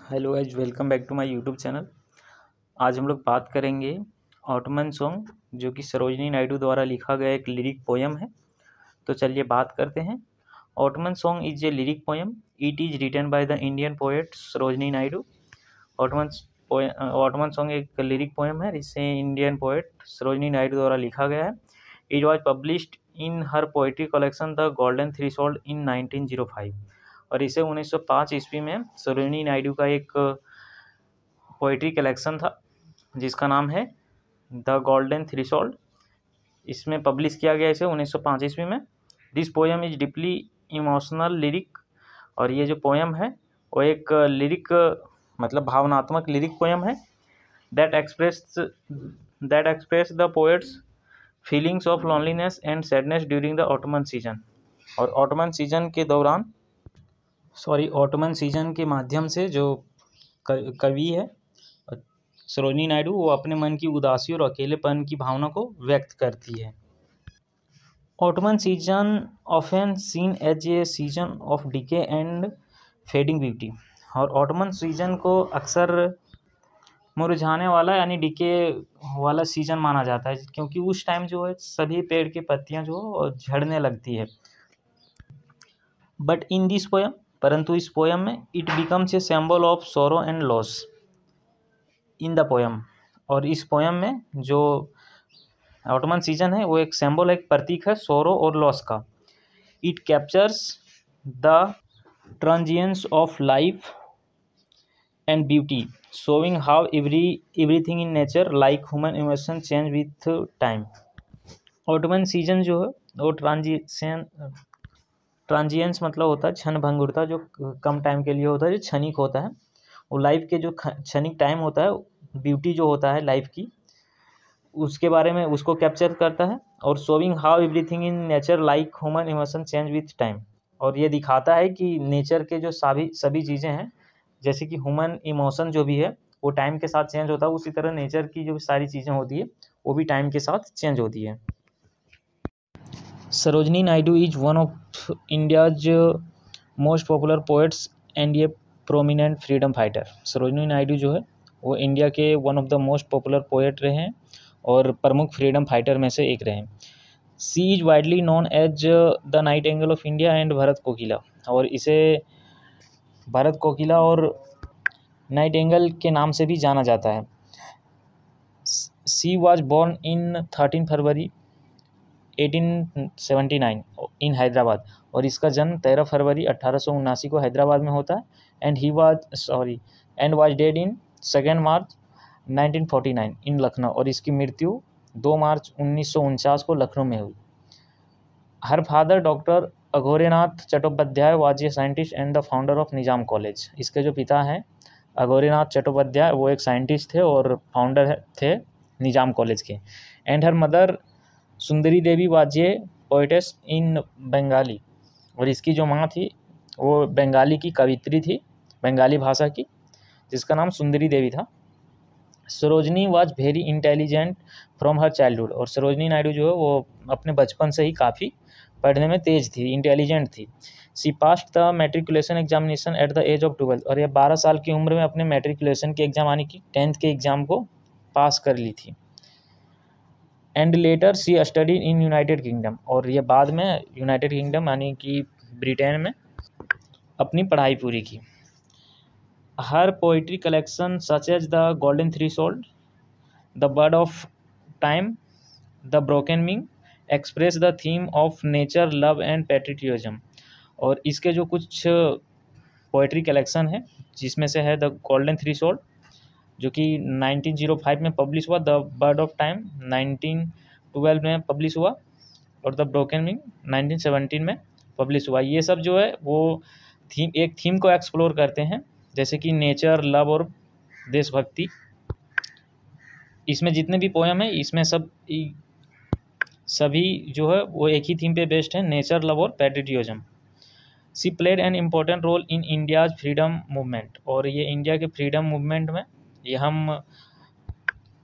Hello guys, welcome back to my YouTube channel. आज हम लोग बात करेंगे ऑटमन सॉन्ग, जो कि सरोजनी नायडू द्वारा लिखा गया एक लिरिक पोयम है। तो चलिए बात करते हैं। Autumn song is a lyric poem. It is written by the Indian poet Sarojini Naidu. Autumn song एक लिरिक पोयम है, इसे इंडियन पोएट सरोजनी नायडू द्वारा लिखा गया है। It was published in her poetry collection the Golden Threshold in 1905। और इसे 1905 ईस्वी में सरोजनी नायडू का एक पोइट्री कलेक्शन था जिसका नाम है द गोल्डन थ्रेशोल्ड। इसमें पब्लिश किया गया इसे 1905 ईस्वी में। This poem is deeply emotional lyric. और ये जो पोएम है वो एक लिरिक मतलब भावनात्मक लिरिक पोएम है। That express the poets feelings of loneliness and sadness during the ottoman season. और ऑटमन सीजन के माध्यम से जो कवि है सरोजनी नायडू, वो अपने मन की उदासी और अकेलेपन की भावना को व्यक्त करती है। Autumn season often seen as a season of decay and fading beauty. और ऑटमन सीजन को अक्सर मुरझाने वाला यानी डिके वाला सीजन माना जाता है, क्योंकि उस टाइम जो है सभी पेड़ की पत्तियां जो झड़ने लगती है। बट इन दिस पोयम, परंतु इस पोयम में it becomes a symbol of sorrow and loss in the poem. और इस पोयम में जो ऑटमन सीजन है वो एक सिंबल, एक प्रतीक है सोरो और लॉस का। It captures the transience of life and beauty, showing how everything in nature like human emotion change with time. Autumn season जो है वो ट्रांजिएंस मतलब होता है क्षण भंगुरता, जो कम टाइम के लिए होता है, जो क्षणिक होता है। वो लाइफ के जो क्षणिक टाइम होता है, ब्यूटी जो होता है लाइफ की, उसके बारे में उसको कैप्चर करता है। और showing how everything in nature like human emotion change with time. और ये दिखाता है कि नेचर के जो सभी चीज़ें हैं, जैसे कि ह्यूमन इमोशन जो भी है वो टाइम के साथ चेंज होता है, उसी तरह नेचर की जो सारी चीज़ें होती है वो भी टाइम के साथ चेंज होती है। Sarojini Naidu is one of India's most popular poets and ये prominent freedom fighter. Sarojini Naidu जो है वो इंडिया के one of the most popular poet रहे हैं और प्रमुख फ्रीडम फाइटर में से एक रहे हैं। She is widely known as the nightingale of India and Bharat Kokila. और इसे भरत कोकिला और नाइटिंगेल के नाम से भी जाना जाता है। सी वॉज बोर्न इन 13 फरवरी 1879 इन हैदराबाद। और इसका जन्म 13 फरवरी 1879 को हैदराबाद में होता है। एंड वाज डेड इन 2 मार्च 1949 इन लखनऊ। और इसकी मृत्यु 2 मार्च 1949 को लखनऊ में हुई। Her father doctor Aghorenath Chattopadhyay was a scientist and the founder of Nizam College. इसके जो पिता हैं अघोरेनाथ चट्टोपाध्याय, वो एक साइंटिस्ट थे और फाउंडर थे निजाम कॉलेज के। And her mother Sundari Devi was a poetess इन बंगाली। और इसकी जो माँ थी वो बंगाली की कवित्री थी, बंगाली भाषा की, जिसका नाम सुंदरी देवी था। Sarojini was very intelligent from her childhood. और सरोजनी नायडू जो है वो अपने बचपन से ही काफ़ी पढ़ने में तेज थी, इंटेलिजेंट थी। She passed the matriculation examination at the age of 12। और ये 12 साल की उम्र में अपने मैट्रिकुलेशन के एग्जाम यानी कि 10th के एग्ज़ाम को पास कर ली थी। And later she study in United Kingdom. और ये बाद में यूनाइटेड किंगडम यानी कि ब्रिटेन में अपनी पढ़ाई पूरी की। Her poetry collection such as the Golden Threshold, the Bird of Time, the Broken Wing express the theme of nature, love and patriotism. और इसके जो कुछ पोइट्री कलेक्शन है जिसमें से है द गोल्डन थ्रेशोल्ड जो कि 1905 में पब्लिश हुआ, द बर्ड ऑफ टाइम 1912 में पब्लिश हुआ, और द ब्रोकन विंग 1917 में पब्लिश हुआ। ये सब जो है वो एक थीम को एक्सप्लोर करते हैं, जैसे कि नेचर, लव और देशभक्ति। इसमें जितने भी पोएम है इसमें सभी जो है वो एक ही थीम पे बेस्ड है, नेचर, लव और patriotism. She played an important role in India's freedom movement. और ये इंडिया के फ्रीडम मूवमेंट में ये हम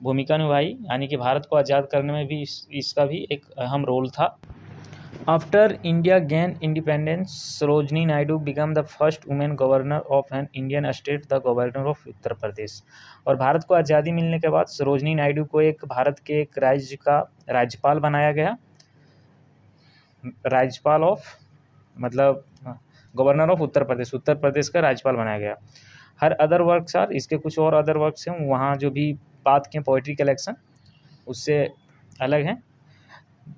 भूमिका निभाई, यानी कि भारत को आज़ाद करने में भी इसका भी एक अहम रोल था। After India gained independence, Sarojini Naidu became the first woman governor of an Indian state, the governor of Uttar Pradesh. और भारत को आज़ादी मिलने के बाद सरोजनी नायडू को एक भारत के एक राज्य का राज्यपाल बनाया गया। राज्यपाल ऑफ मतलब गवर्नर ऑफ उत्तर प्रदेश का राज्यपाल बनाया गया। हर अदर वर्क्स आर, इसके कुछ और अदर वर्क्स हैं वहाँ जो भी बात के पोइट्री कलेक्शन उससे अलग हैं।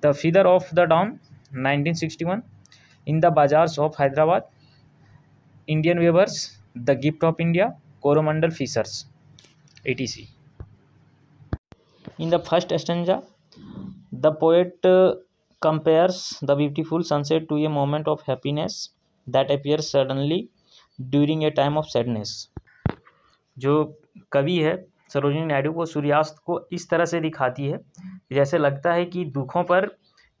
The feather of the dawn 1961, in the bazaars of Hyderabad, Indian weavers, the gift of India, Coromandel fishers, etc. In the first stanza, the poet compares the beautiful sunset to a moment of happiness that appears suddenly during a time of sadness. जो कवि है सरोजिनी नायडू वो सूर्यास्त को इस तरह से दिखाती है जैसे लगता है कि दुखों पर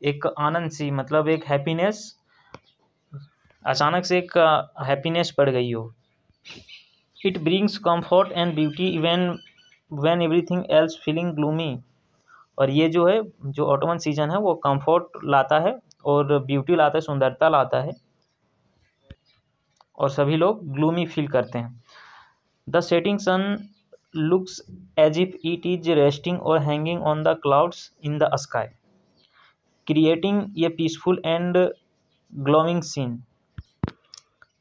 एक आनंद सी मतलब एक हैप्पीनेस, अचानक से एक हैप्पीनेस पड़ गई हो। It brings comfort and beauty even when everything else feeling gloomy. और ये जो है जो ऑटोमन सीजन है वो कंफर्ट लाता है और ब्यूटी लाता है, सुंदरता लाता है और सभी लोग ग्लूमी फील करते हैं। The setting sun looks as if it is resting और hanging on the clouds in the sky, creating a peaceful and glowing scene.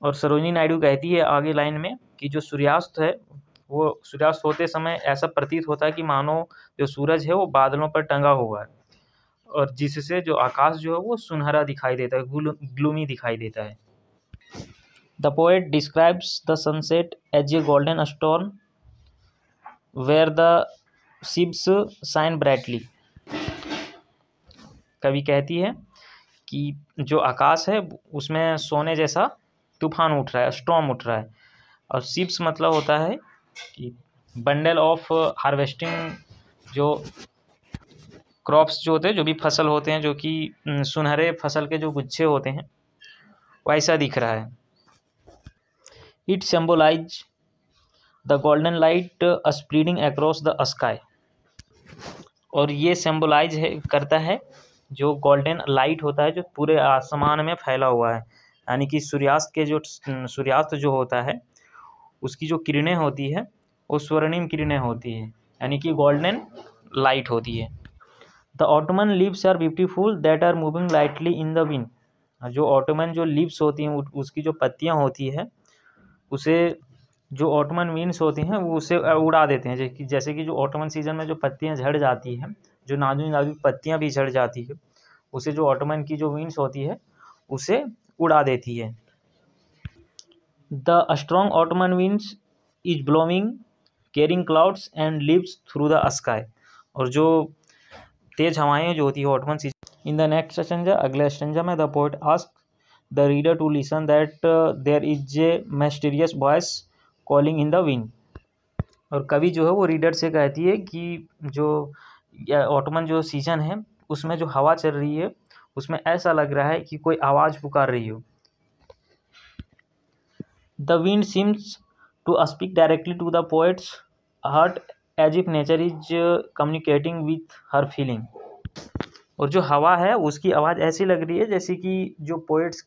और सरोजिनी नायडू कहती है आगे लाइन में कि जो सूर्यास्त है वो सूर्यास्त होते समय ऐसा प्रतीत होता है कि मानो जो सूरज है वो बादलों पर टंगा हुआ है और जिससे जो आकाश जो है वो सुनहरा दिखाई देता है, ग्लूमी दिखाई देता है। The poet describes the sunset as a golden stone where the ships shine brightly. कवि कहती है कि जो आकाश है उसमें सोने जैसा तूफान उठ रहा है, स्टॉर्म उठ रहा है। और शिप्स मतलब होता है कि बंडल ऑफ हार्वेस्टिंग, जो क्रॉप्स जो होते हैं, जो भी फसल होते हैं, जो कि सुनहरे फसल के जो गुच्छे होते हैं वैसा दिख रहा है। It symbolize the golden light spreading across the sky. और ये सिंबलाइज है करता है जो गोल्डन लाइट होता है जो पूरे आसमान में फैला हुआ है, यानी कि सूर्यास्त जो होता है उसकी जो किरणें होती है वो स्वर्णिम किरणें होती है, यानी कि गोल्डन लाइट होती है। The autumn leaves are beautiful that are moving lightly in the wind. जो ऑटोमन जो लीव्स होती हैं उसकी जो पत्तियां होती है उसे जो ऑटोमन विंड्स होती हैं वो उसे उड़ा देते हैं। जैसे कि जो ऑटोमन सीजन में जो पत्तियां झड़ जाती हैं, जो नाजुक नाजुक पत्तियां भी झड़ जाती है, उसे जो ऑटोमन की जो विंड्स होती है उसे उड़ा देती है। The strong autumn winds is blowing carrying clouds and leaves through the sky. और जो तेज हवाएं जो होती है autumn season. In the next stanza, अगले स्टेंजा में the poet ask the reader to listen that there is a mysterious voice calling in the wind. और कवि जो है वो रीडर से कहती है कि जो ऑटोमन जो सीजन है उसमें जो हवा चल रही है उसमें ऐसा लग रहा है कि कोई आवाज़ पुकार रही हो। The wind seems to speak directly to the poet's heart as if nature is communicating with her feeling. और जो हवा है उसकी आवाज़ ऐसी लग रही है जैसे कि जो पोएट्स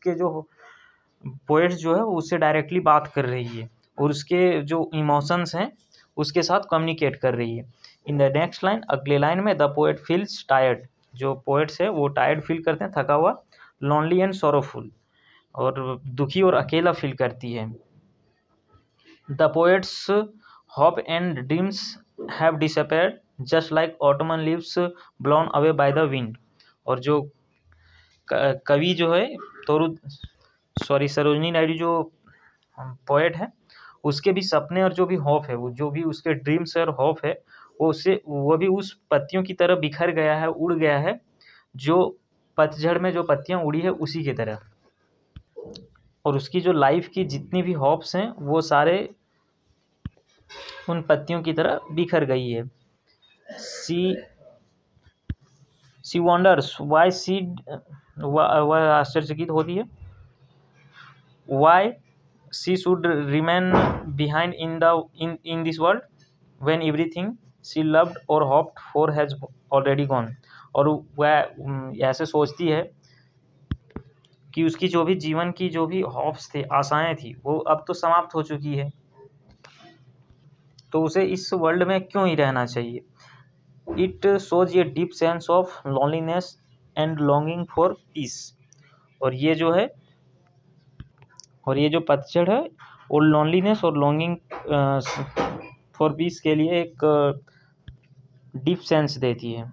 जो है उससे डायरेक्टली बात कर रही है और उसके जो इमोशंस हैं उसके साथ कम्युनिकेट कर रही है। इन द नेक्स्ट लाइन, अगले लाइन में, द पोएट फील्स टायर्ड। जो पोएट्स है वो टायर्ड फील करते हैं, थका हुआ, लॉनली एंड सोरोफुल, और दुखी और अकेला फील करती है। The poets hope and dreams have disappeared just like Ottoman leaves blown away by the wind. और जो कवि जो है सरोजिनी नायडू जो पोएट है उसके भी सपने और जो भी होप है, वो जो भी उसके ड्रीम्स और होप है वो भी उस पत्तियों की तरह बिखर गया है, उड़ गया है, जो पतझड़ में जो पत्तियां उड़ी है उसी की तरह। और उसकी जो लाइफ की जितनी भी होप्स हैं वो सारे उन पत्तियों की तरह बिखर गई है। सी वंडर्स वाई वह आश्चर्यचकित होती है, why she should remain behind in this world when everything she loved और hoped for has already gone. और वह ऐसे सोचती है कि उसकी जो भी जीवन की जो भी हॉप्स थे, आशाएं थी, वो अब तो समाप्त हो चुकी है, तो उसे इस वर्ल्ड में क्यों ही रहना चाहिए। It shows a deep sense of loneliness and longing for piece. और ये जो है, और ये जो पतझड़ है वो लॉनलीनेस और लॉन्गिंग फॉर पीस के लिए एक डीप सेंस देती है।